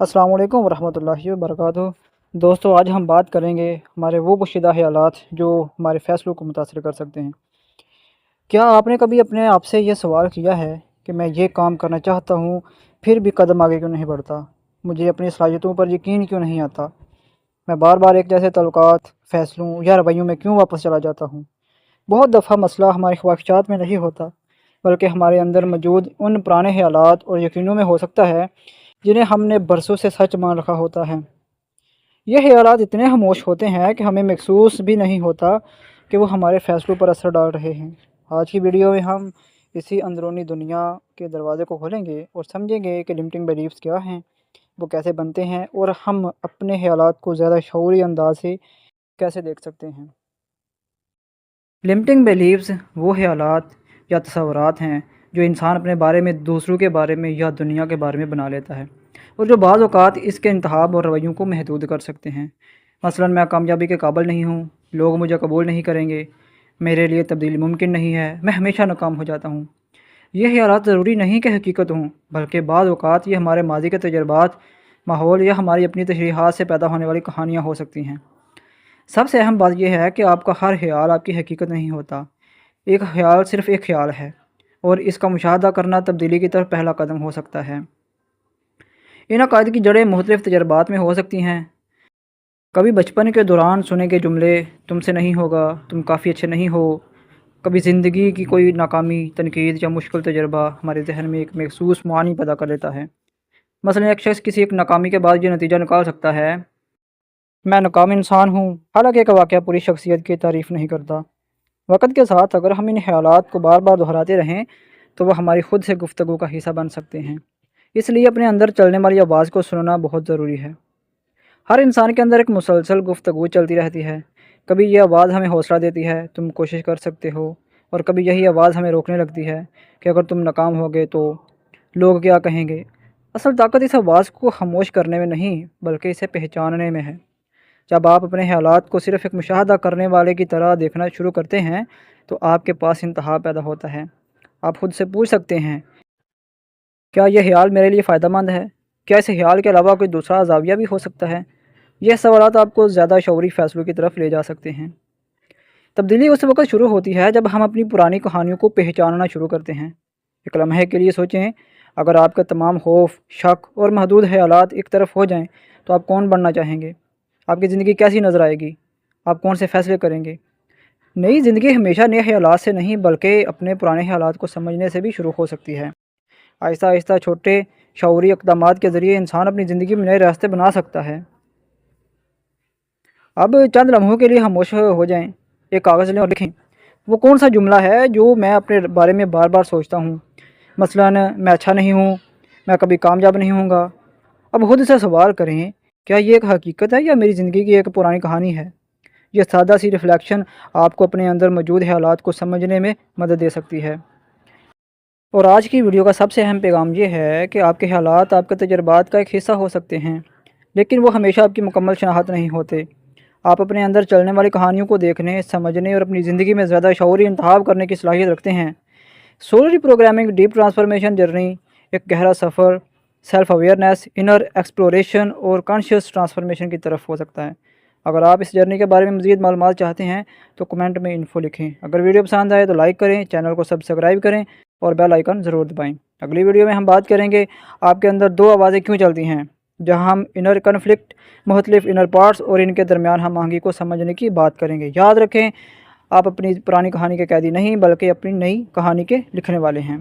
अस्सलाम वालेकुम वरहमतुल्लाहि वबरकातुहू। दोस्तों, आज हम बात करेंगे हमारे वो पोशीदा ख़यालात जो हमारे फ़ैसलों को मुतासर कर सकते हैं। क्या आपने कभी अपने आप से ये सवाल किया है कि मैं ये काम करना चाहता हूँ, फिर भी कदम आगे क्यों नहीं बढ़ता? मुझे अपनी सलाहियतों पर यकीन क्यों नहीं आता? मैं बार बार एक जैसे तल्लुकात, फ़ैसलों या रवैयों में क्यों वापस चला जाता हूँ? बहुत दफ़ा मसला हमारी ख्वाहिशात में नहीं होता, बल्कि हमारे अंदर मौजूद उन पुराने ख़यालात और यकीनों में हो सकता है जिन्हें हमने बरसों से सच मान रखा होता है। ये ख़यालात इतने खामोश होते हैं कि हमें महसूस भी नहीं होता कि वो हमारे फ़ैसलों पर असर डाल रहे हैं। आज की वीडियो में हम इसी अंदरूनी दुनिया के दरवाज़े को खोलेंगे और समझेंगे कि लिमिटिंग बिलीफ्स क्या हैं, वो कैसे बनते हैं और हम अपने ख़यालात को ज़्यादा शऊरी अंदाज से कैसे देख सकते हैं। लिमिटिंग बिलीव्स वो ख़यालात या तसव्वुरात हैं जो इंसान अपने बारे में, दूसरों के बारे में या दुनिया के बारे में बना लेता है, और जो बाज़ औक़ात इसके इंतखाब और रवैयों को महदूद कर सकते हैं। मसलन, मैं कामयाबी के काबिल नहीं हूँ, लोग मुझे कबूल नहीं करेंगे, मेरे लिए तब्दीली मुमकिन नहीं है, मैं हमेशा नाकाम हो जाता हूँ। ये ख़यालात ज़रूरी नहीं कि हकीकत हों, बल्कि बाज़ औक़ात ये हमारे माज़ी के तजुर्बात, माहौल या हमारी अपनी तशरीहात से पैदा होने वाली कहानियाँ हो सकती हैं। सबसे अहम बात यह है कि आपका हर ख़याल आपकी हकीकत नहीं होता। एक ख़याल सिर्फ़ एक ख़याल है, और इसका मुशाहदा करना तब्दीली की तरफ पहला कदम हो सकता है। इन अकायद की जड़ें मुख्तलिफ़ तजर्बात में हो सकती हैं। कभी बचपन के दौरान सुने गए जुमले, तुमसे नहीं होगा, तुम काफ़ी अच्छे नहीं हो। कभी ज़िंदगी की कोई नाकामी, तनकीद या मुश्किल तजर्बा हमारे जहन में एक महसूस मानी पैदा कर देता है। मसलन, एक शख्स किसी एक नाकामी के बाद ये नतीजा निकाल सकता है, मैं नाकाम इंसान हूँ, हालांकि एक वाक़या पूरी शख्सियत की तारीफ़ नहीं करता। वक़्त के साथ अगर हम इन ख़यालात को बार बार दोहराते रहें, तो वह हमारी खुद से गुफ्तगू का हिस्सा बन सकते हैं। इसलिए अपने अंदर चलने वाली आवाज़ को सुनना बहुत ज़रूरी है। हर इंसान के अंदर एक मुसलसल गुफ्तगू चलती रहती है। कभी ये आवाज़ हमें हौसला देती है, तुम कोशिश कर सकते हो, और कभी यही आवाज़ हमें रोकने लगती है कि अगर तुम नाकाम हो गए तो लोग क्या कहेंगे। असल ताकत इस आवाज़ को खामोश करने में नहीं, बल्कि इसे पहचानने में है। जब आप अपने ख़यालात को सिर्फ़ एक मुशाहदा करने वाले की तरह देखना शुरू करते हैं, तो आपके पास इंतहा पैदा होता है। आप खुद से पूछ सकते हैं, क्या यह ख़याल मेरे लिए फ़ायदेमंद है? क्या इस ख़याल के अलावा कोई दूसरा ज़ाविया भी हो सकता है? यह सवालात आपको ज़्यादा शऊरी फ़ैसलों की तरफ ले जा सकते हैं। तब्दीली उस वक़्त शुरू होती है जब हम अपनी पुरानी कहानियों को पहचानना शुरू करते हैं। एक लम्हे के लिए सोचें, अगर आपका तमाम खौफ, शक और महदूद ख़यालात एक तरफ हो जाएँ, तो आप कौन बनना चाहेंगे? आपकी ज़िंदगी कैसी नज़र आएगी? आप कौन से फ़ैसले करेंगे? नई ज़िंदगी हमेशा नए ख़यालात से नहीं, बल्कि अपने पुराने ख़यालात को समझने से भी शुरू हो सकती है। आहिस्ता आहिस्ता छोटे शऊरी इक़दामात के ज़रिए इंसान अपनी ज़िंदगी में नए रास्ते बना सकता है। अब चंद लम्हों के लिए खामोश हो जाएं, एक कागज़ लें और लिखें, वो कौन सा जुमला है जो मैं अपने बारे में बार बार सोचता हूँ। मसलन, मैं अच्छा नहीं हूँ, मैं कभी कामयाब नहीं होऊंगा। अब खुद से सवाल करें, क्या ये एक हकीकत है या मेरी ज़िंदगी की एक पुरानी कहानी है? यह सादा सी रिफ़्लेक्शन आपको अपने अंदर मौजूद हालात को समझने में मदद दे सकती है। और आज की वीडियो का सबसे अहम पैगाम ये है कि आपके हालात आपके तजुर्बात का एक हिस्सा हो सकते हैं, लेकिन वो हमेशा आपकी मुकम्मल शनाख्त नहीं होते। आप अपने अंदर चलने वाली कहानियों को देखने, समझने और अपनी ज़िंदगी में ज़्यादा शऊरी इंतखाब करने की सलाहियत रखते हैं। Soul reprogramming deep transformation journey एक गहरा सफ़र सेल्फ अवेयरनेस, इनर एक्सप्लोरेशन और कॉन्शियस ट्रांसफॉर्मेशन की तरफ हो सकता है। अगर आप इस जर्नी के बारे में मज़ीद मालूमात चाहते हैं तो कमेंट में इन्फो लिखें। अगर वीडियो पसंद आए तो लाइक करें, चैनल को सब्सक्राइब करें और बेल आइकन ज़रूर दबाएं। अगली वीडियो में हम बात करेंगे आपके अंदर दो आवाज़ें क्यों चलती हैं, जहां हम इनर कन्फ्लिक्ट, मुख्तलिफ इनर पार्ट्स और इनके दरमियान हम आहंगी को समझने की बात करेंगे। याद रखें, आप अपनी पुरानी कहानी के कैदी नहीं, बल्कि अपनी नई कहानी के लिखने वाले हैं।